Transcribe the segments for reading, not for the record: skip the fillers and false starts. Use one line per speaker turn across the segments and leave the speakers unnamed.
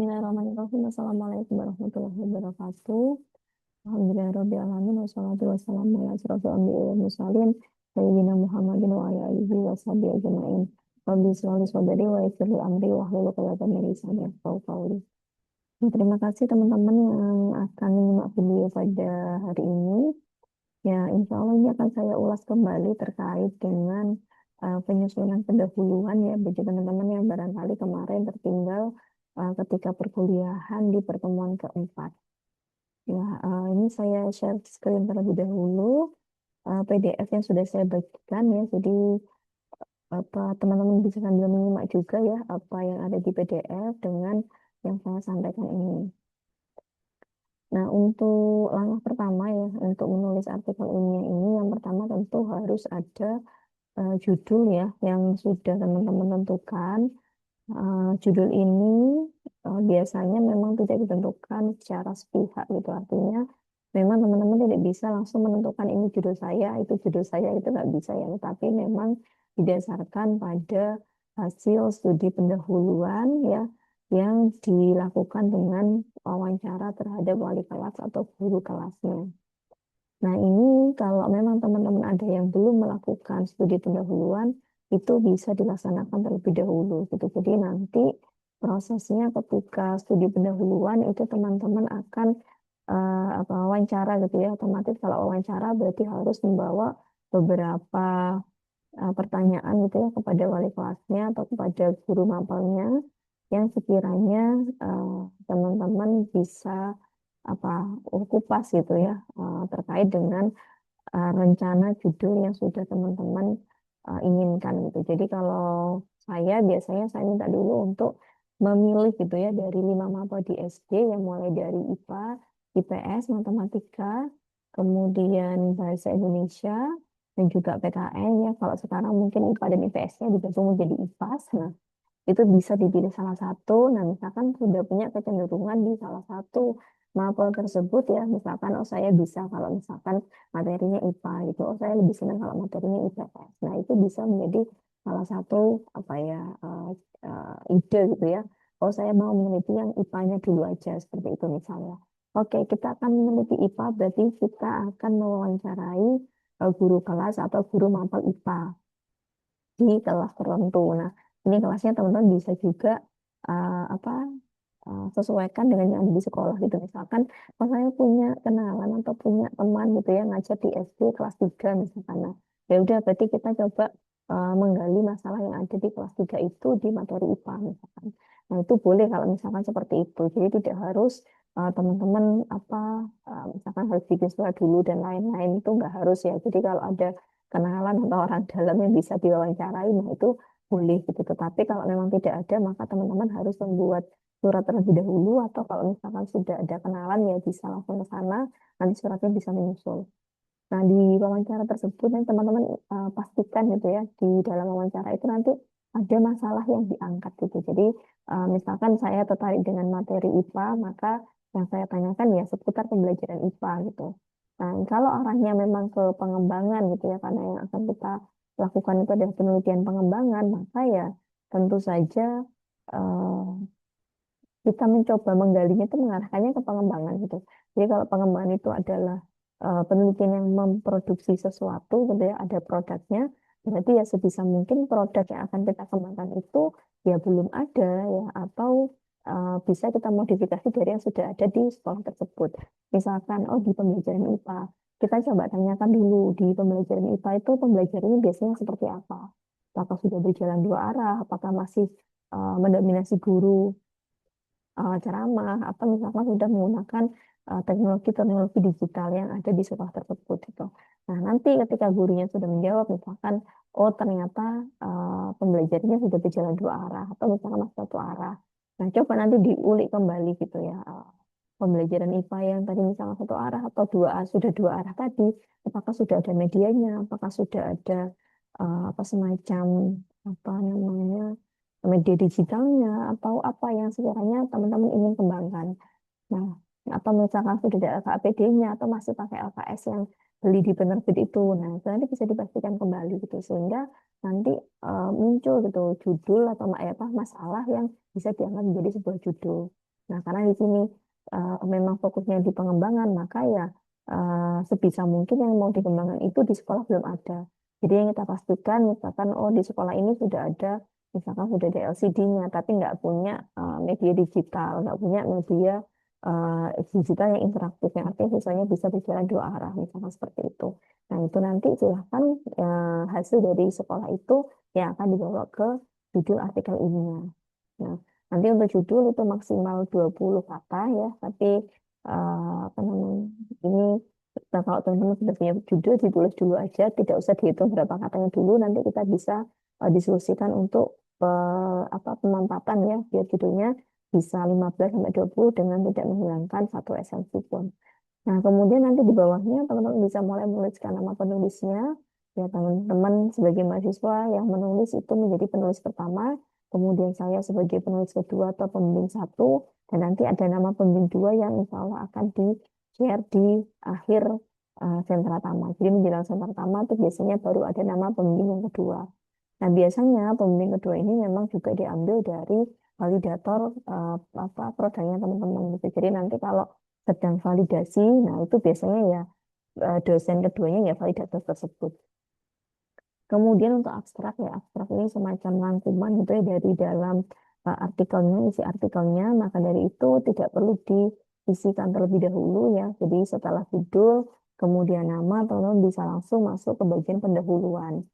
Bismillahirrahmanirrahim. Assalamualaikum warahmatullahi wabarakatuh. Alhamdulillahirrahmanirrahim. Wassalatu wassalamu ala asyrafil anbiya'i wal mursalin. Sayyidina Muhammadin wa ala alihi wa sahbihi ajma'in. Rabbi shrah li sadri wa yassir li amri wahlul 'uqdatam min lisani yafqahu qawli. Terima kasih teman-teman yang akan menyimak video pada hari ini. Ya, insya Allah ini akan saya ulas kembali terkait dengan penyusunan pendahuluan ya bagi teman-teman yang barangkali kemarin tertinggal ketika perkuliahan di pertemuan keempat. Ya, ini saya share screen terlebih dahulu PDF yang sudah saya bagikan ya. Jadi apa teman-teman bisa sambil menyimak juga ya apa yang ada di PDF dengan yang saya sampaikan ini. Nah, untuk langkah pertama ya, untuk menulis artikel ilmiah ini, yang pertama tentu harus ada judul ya, yang sudah teman-teman tentukan. Judul ini biasanya memang tidak ditentukan secara sepihak gitu, artinya memang teman-teman tidak bisa langsung menentukan ini judul saya, itu judul saya, itu nggak bisa ya, tapi memang didasarkan pada hasil studi pendahuluan ya, yang dilakukan dengan wawancara terhadap wali kelas atau guru kelasnya. Nah, ini kalau memang teman-teman ada yang belum melakukan studi pendahuluan, itu bisa dilaksanakan terlebih dahulu gitu. Jadi nanti prosesnya ketika studi pendahuluan itu teman-teman akan apa wawancara gitu ya. Otomatis kalau wawancara berarti harus membawa beberapa pertanyaan gitu ya kepada wali kelasnya atau kepada guru mapelnya yang sekiranya teman-teman bisa apa kupas gitu ya terkait dengan rencana judul yang sudah teman-teman inginkan gitu. Jadi kalau saya biasanya saya minta dulu untuk memilih gitu ya dari 5 mapel di SD yang mulai dari IPA, IPS, matematika, kemudian bahasa Indonesia dan juga PKN ya. Kalau sekarang mungkin IPA dan IPS-nya digabung menjadi IPAS. Nah, itu bisa dipilih salah satu. Nah, misalkan sudah punya kecenderungan di salah satu mapel tersebut ya, misalkan oh saya bisa kalau misalkan materinya IPA gitu, oh saya lebih senang kalau materinya IPS. Nah, itu bisa menjadi salah satu apa ya ide gitu ya. Oh saya mau meneliti yang IPA-nya dulu aja seperti itu misalnya. Oke, kita akan meneliti IPA berarti kita akan mewawancarai guru kelas atau guru mapel IPA di kelas tertentu. Nah, ini kelasnya teman-teman bisa juga apa sesuaikan dengan yang ada di sekolah gitu. Misalkan, kalau saya punya kenalan atau punya teman gitu ya ngajar di SD kelas 3 misalkan. Nah, ya udah berarti kita coba menggali masalah yang ada di kelas 3 itu di materi IPA misalkan. Nah, itu boleh kalau misalkan seperti itu. Jadi tidak harus teman-teman apa misalkan harus bikin surat dulu dan lain-lain itu nggak harus ya. Jadi kalau ada kenalan atau orang dalam yang bisa diwawancarai, nah itu boleh gitu. Tetapi kalau memang tidak ada, maka teman-teman harus membuat surat terlebih dahulu atau kalau misalkan sudah ada kenalan ya bisa langsung ke sana, nanti suratnya bisa menyusul. Nah, di wawancara tersebut yang teman-teman pastikan gitu ya, di dalam wawancara itu nanti ada masalah yang diangkat gitu. Jadi, misalkan saya tertarik dengan materi IPA, maka yang saya tanyakan ya seputar pembelajaran IPA gitu. Nah, kalau arahnya memang ke pengembangan gitu ya, karena yang akan kita lakukan itu adalah penelitian pengembangan, maka ya tentu saja eh, kita mencoba menggalinya itu mengarahkannya ke pengembangan gitu. Jadi kalau pengembangan itu adalah penelitian yang memproduksi sesuatu gitu ya, ada produknya, berarti ya sebisa mungkin produk yang akan kita kembangkan itu ya belum ada ya atau bisa kita modifikasi dari yang sudah ada di sekolah tersebut. Misalkan oh di pembelajaran IPA, kita coba tanyakan dulu di pembelajaran IPA itu pembelajarannya biasanya seperti apa? Apakah sudah berjalan dua arah? Apakah masih mendominasi guru ceramah atau misalkan sudah menggunakan teknologi-teknologi digital yang ada di sekolah tersebut gitu. Nah, nanti ketika gurunya sudah menjawab misalkan oh ternyata pembelajarannya sudah berjalan dua arah atau misalkan masih satu arah. Nah, coba nanti diulik kembali gitu ya. Pembelajaran IPA yang tadi misalnya satu arah atau sudah dua arah tadi, apakah sudah ada medianya, apakah sudah ada apa semacam apa namanya media digitalnya atau apa yang sekiranya teman-teman ingin kembangkan. Nah, atau misalkan sudah ada LKPD-nya atau masih pakai LKS yang beli di penerbit itu. Nah, itu nanti bisa dipastikan kembali gitu sehingga nanti muncul gitu judul atau apa masalah yang bisa dianggap menjadi sebuah judul. Nah, karena di sini memang fokusnya di pengembangan, maka ya sebisa mungkin yang mau dikembangkan itu di sekolah belum ada. Jadi yang kita pastikan, misalkan oh di sekolah ini sudah ada, misalkan sudah ada LCD-nya, tapi nggak punya media digital, nggak punya media digital yang interaktif, yang artinya siswanya bisa berjalan dua arah, misalkan seperti itu. Nah, itu nanti silahkan hasil dari sekolah itu yang akan dibawa ke judul artikel ilmiah. Nah, nanti untuk judul itu maksimal 20 kata ya, tapi apa namanya, ini kalau teman-teman sudah punya judul, ditulis dulu aja, tidak usah dihitung berapa katanya dulu, nanti kita bisa diskusikan untuk apa pemampatan ya, biar judulnya bisa 15 sampai 20 dengan tidak menghilangkan satu esensi pun. Nah, kemudian nanti di bawahnya teman-teman bisa mulai menuliskan nama penulisnya. Ya, teman-teman sebagai mahasiswa yang menulis itu menjadi penulis pertama, kemudian saya sebagai penulis kedua atau pembimbing satu, dan nanti ada nama pembimbing dua yang insya Allah akan di-share di akhir sentra taman. Jadi menjelang sentra taman itu biasanya baru ada nama pembimbing yang kedua. Nah, biasanya pembimbing kedua ini memang juga diambil dari validator apa produknya teman-teman gitu. Jadi nanti kalau sedang validasi, nah itu biasanya ya dosen keduanya ya validator tersebut. Kemudian untuk abstrak ya, abstrak ini semacam rangkuman gitu ya dari dalam artikelnya, isi artikelnya, maka dari itu tidak perlu diisikan terlebih dahulu ya. Jadi setelah judul, kemudian nama, teman-teman bisa langsung masuk ke bagian pendahuluan.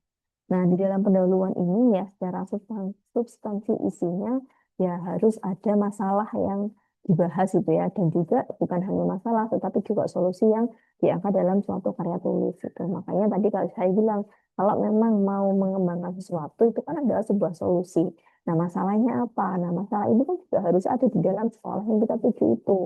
Nah, di dalam pendahuluan ini ya secara substansi isinya ya harus ada masalah yang dibahas gitu ya. Dan juga bukan hanya masalah, tetapi juga solusi yang diangkat dalam suatu karya tulis gitu. Makanya tadi kalau saya bilang, kalau memang mau mengembangkan sesuatu itu kan adalah sebuah solusi. Nah, masalahnya apa? Nah, masalah ini kan juga harus ada di dalam sekolah yang kita tuju itu.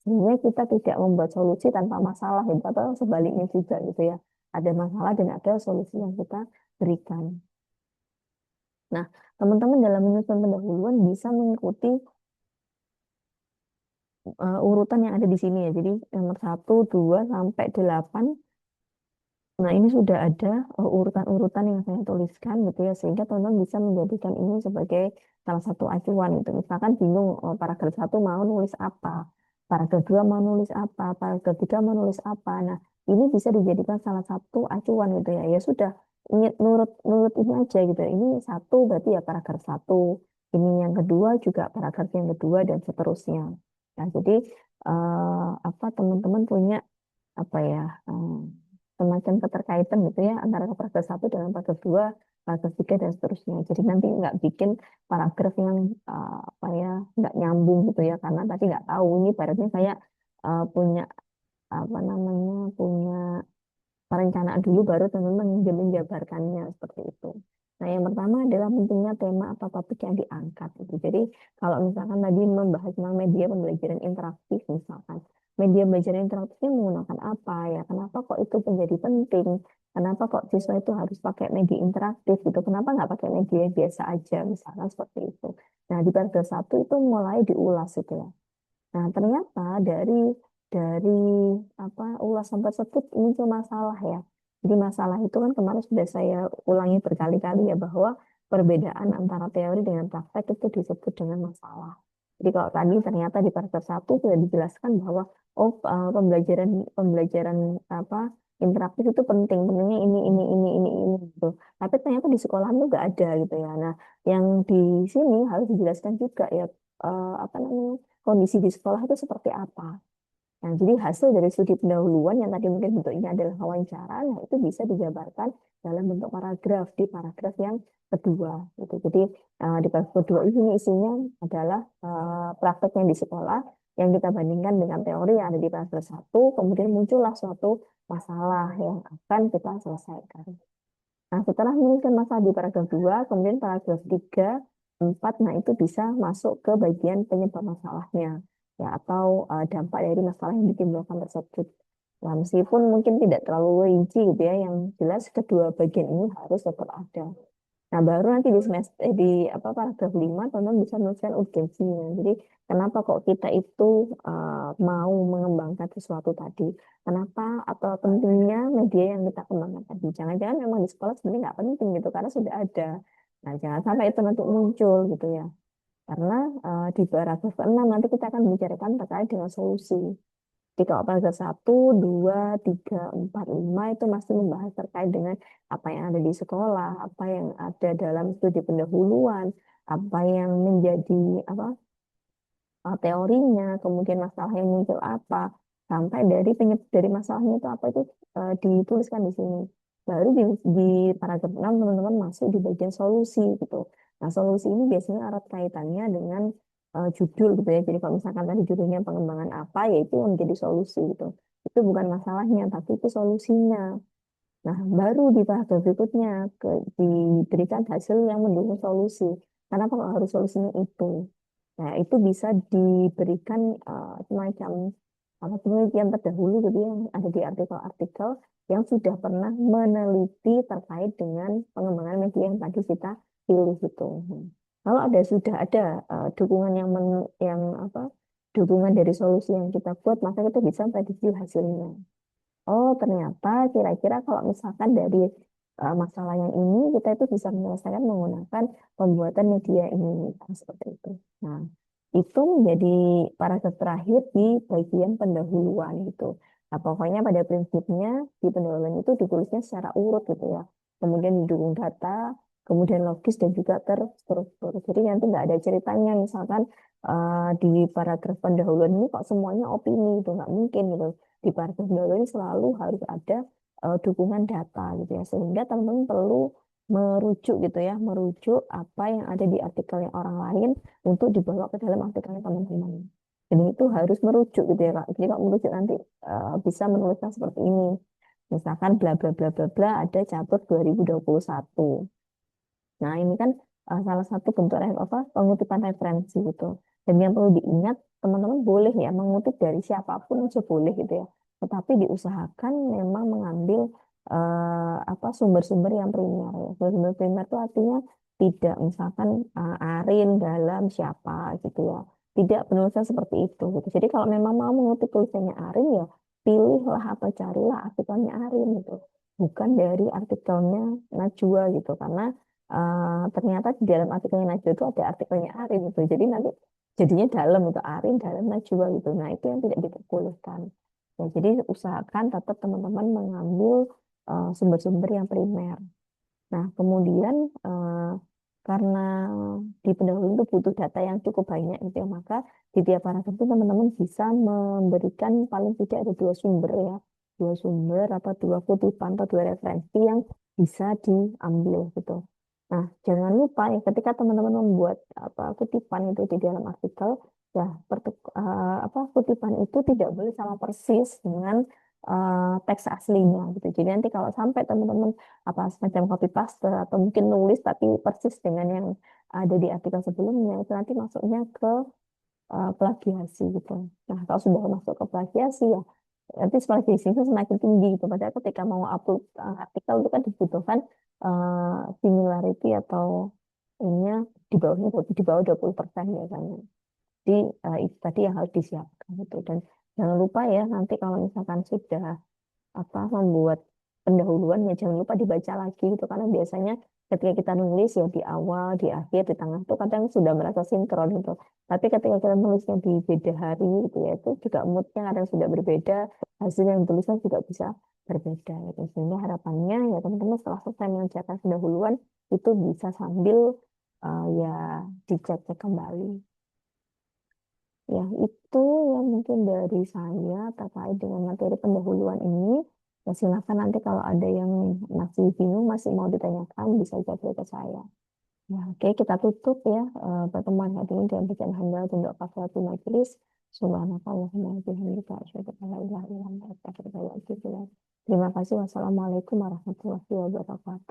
Sehingga kita tidak membuat solusi tanpa masalah gitu, atau sebaliknya juga gitu ya. Ada masalah dan ada solusi yang kita berikan. Nah, teman-teman dalam menyusun pendahuluan bisa mengikuti urutan yang ada di sini ya. Jadi nomor 1, 2 sampai 8. Nah, ini sudah ada urutan-urutan yang saya tuliskan gitu ya, sehingga teman-teman bisa menjadikan ini sebagai salah satu acuan gitu. Misalkan bingung, paragraf 1 mau nulis apa, paragraf 2 mau nulis apa, paragraf 3 mau nulis apa. Nah, ini bisa dijadikan salah satu acuan gitu ya. Ya sudah, nurut nurut ini aja gitu ya. Ini satu berarti ya paragraf 1. Ini yang kedua juga paragraf yang kedua dan seterusnya. Nah, jadi apa teman-teman punya apa ya semacam keterkaitan gitu ya antara paragraf 1 dengan paragraf 2, paragraf 3 dan seterusnya. Jadi nanti nggak bikin paragraf yang apa ya nggak nyambung gitu ya karena tadi nggak tahu ini ibaratnya saya punya apa namanya punya perencanaan dulu baru teman-teman menjabarkannya seperti itu. Nah, yang pertama adalah pentingnya tema atau topik yang diangkat. Gitu. Jadi, kalau misalkan tadi membahas tentang media pembelajaran interaktif, misalkan, media pembelajaran interaktifnya menggunakan apa ya? Kenapa kok itu menjadi penting? Kenapa kok siswa itu harus pakai media interaktif gitu? Kenapa nggak pakai media yang biasa aja, misalkan seperti itu. Nah, di paragraf 1 itu mulai diulas gitu ya. Nah, ternyata dari apa ulasan tersebut muncul masalah ya. Jadi masalah itu kan kemarin sudah saya ulangi berkali-kali ya bahwa perbedaan antara teori dengan praktek itu disebut dengan masalah. Jadi kalau tadi ternyata di paragraf 1 sudah dijelaskan bahwa oh pembelajaran pembelajaran apa interaktif itu penting, pentingnya ini gitu. Tapi ternyata di sekolah itu nggak ada gitu ya. Nah, yang di sini harus dijelaskan juga ya apa namanya kondisi di sekolah itu seperti apa. Nah, jadi hasil dari studi pendahuluan yang tadi mungkin bentuknya adalah wawancara, nah itu bisa dijabarkan dalam bentuk paragraf di paragraf yang kedua. Gitu. Jadi di paragraf kedua ini isinya adalah prakteknya di sekolah yang kita bandingkan dengan teori yang ada di paragraf 1, kemudian muncullah suatu masalah yang akan kita selesaikan. Nah, setelah menuliskan masalah di paragraf 2, kemudian paragraf 3, 4, nah itu bisa masuk ke bagian penyebab masalahnya, ya, atau dampak dari masalah yang ditimbulkan tersebut. Nah, meskipun mungkin tidak terlalu rinci gitu ya, yang jelas kedua bagian ini harus tetap ada. Nah, baru nanti di semester di apa paragraf 5 teman-teman bisa menuliskan urgensinya. Jadi, kenapa kok kita itu mau mengembangkan sesuatu tadi? Kenapa atau pentingnya media yang kita kembangkan tadi? Jangan-jangan memang di sekolah sebenarnya nggak penting gitu karena sudah ada. Nah, jangan sampai itu nanti muncul gitu ya. Karena di paragraf ke-6 nanti kita akan membicarakan terkait dengan solusi. Di kalau paragraf 1, 2, 3, 4, 5 itu masih membahas terkait dengan apa yang ada di sekolah, apa yang ada dalam studi pendahuluan, apa yang menjadi apa teorinya, kemudian masalah yang muncul apa, sampai dari dari masalahnya itu apa itu dituliskan di sini. Baru di paragraf 6 teman-teman masuk di bagian solusi gitu. Nah, solusi ini biasanya erat kaitannya dengan judul gitu ya. Jadi kalau misalkan tadi judulnya pengembangan apa, ya itu yang menjadi solusi gitu. Itu bukan masalahnya, tapi itu solusinya. Nah, baru di paragraf berikutnya diberikan hasil yang mendukung solusi. Kenapa kok harus solusinya itu? Nah, itu bisa diberikan semacam apa penelitian terdahulu gitu ya, yang ada di artikel-artikel yang sudah pernah meneliti terkait dengan pengembangan media yang tadi kita pilih itu. Kalau sudah ada dukungan yang apa dukungan dari solusi yang kita buat, maka kita bisa prediksi hasilnya. Oh, ternyata kira-kira kalau misalkan dari masalah yang ini kita itu bisa menyelesaikan menggunakan pembuatan media ini. Nah, seperti itu. Nah, itu menjadi paragraf terakhir di bagian pendahuluan gitu. Nah, pokoknya pada prinsipnya di pendahuluan itu ditulisnya secara urut gitu ya. Kemudian didukung data, kemudian logis dan juga terstruktur. Jadi nanti nggak ada ceritanya misalkan di paragraf pendahuluan ini kok semuanya opini itu nggak mungkin gitu. Di paragraf pendahuluan ini selalu harus ada dukungan data gitu ya, sehingga teman-teman perlu merujuk gitu ya, merujuk apa yang ada di artikelnya orang lain untuk dibawa ke dalam artikelnya teman-teman. Dan itu harus merujuk gitu ya Kak. Jadi kalau merujuk nanti bisa menuliskan seperti ini. Misalkan bla bla bla bla bla ada cabut 2021. Nah, ini kan salah satu bentuk pengutipan referensi gitu. Dan yang perlu diingat, teman-teman boleh ya mengutip dari siapapun aja boleh gitu ya. Tetapi diusahakan memang mengambil sumber-sumber yang primer ya. Sumber primer itu artinya tidak misalkan Arin dalam siapa gitu ya. Tidak penulisan seperti itu gitu. Jadi kalau memang mau mengutip tulisannya Arin ya pilihlah atau carilah artikelnya Arin gitu. Bukan dari artikelnya Najwa gitu. Karena ternyata di dalam artikelnya Najwa itu ada artikelnya Arin gitu. Jadi nanti jadinya dalam itu Arin dalam Najwa gitu. Nah, itu yang tidak diperbolehkan. Ya, jadi usahakan tetap teman-teman mengambil sumber-sumber yang primer. Nah, kemudian karena di pendahuluan itu butuh data yang cukup banyak gitu ya, maka di tiap paragraf itu teman-teman bisa memberikan paling tidak ada dua sumber ya, dua sumber atau dua kutipan atau dua referensi yang bisa diambil gitu. Nah, jangan lupa ya ketika teman-teman membuat kutipan itu di dalam artikel, ya kutipan itu tidak boleh sama persis dengan teks aslinya gitu. Jadi nanti kalau sampai teman-teman semacam copy paste atau mungkin nulis tapi persis dengan yang ada di artikel sebelumnya, itu nanti masuknya ke plagiasi gitu. Nah, kalau sudah masuk ke plagiasi ya nanti plagiasi itu semakin tinggi gitu. Padahal ketika mau upload artikel itu kan dibutuhkan similarity atau ininya di bawah 20% biasanya. Jadi itu tadi yang harus disiapkan gitu. Dan jangan lupa ya nanti kalau misalkan sudah membuat pendahuluan ya jangan lupa dibaca lagi gitu karena biasanya ketika kita nulis ya di awal, di akhir, di tengah itu kadang sudah merasa sinkron gitu. Tapi ketika kita nulisnya di beda hari gitu ya itu juga moodnya kadang sudah berbeda, hasil yang tulisnya juga bisa berbeda gitu. Sehingga harapannya ya teman-teman setelah selesai mengerjakan pendahuluan itu bisa sambil ya dicek-cek kembali. Ya, itu yang mungkin dari saya terkait dengan materi pendahuluan ini. Ya, silakan nanti kalau ada yang masih bingung, masih mau ditanyakan, bisa jawab ke saya. Ya, oke, kita tutup ya pertemuan hari ini dengan bacaan hamdal untuk kafaratul majelis. Subhanakallahumma wa bihamdika asyhadu an la ilaha illa anta astaghfiruka wa atubu ilaik. Terima kasih. Wassalamualaikum warahmatullahi wabarakatuh.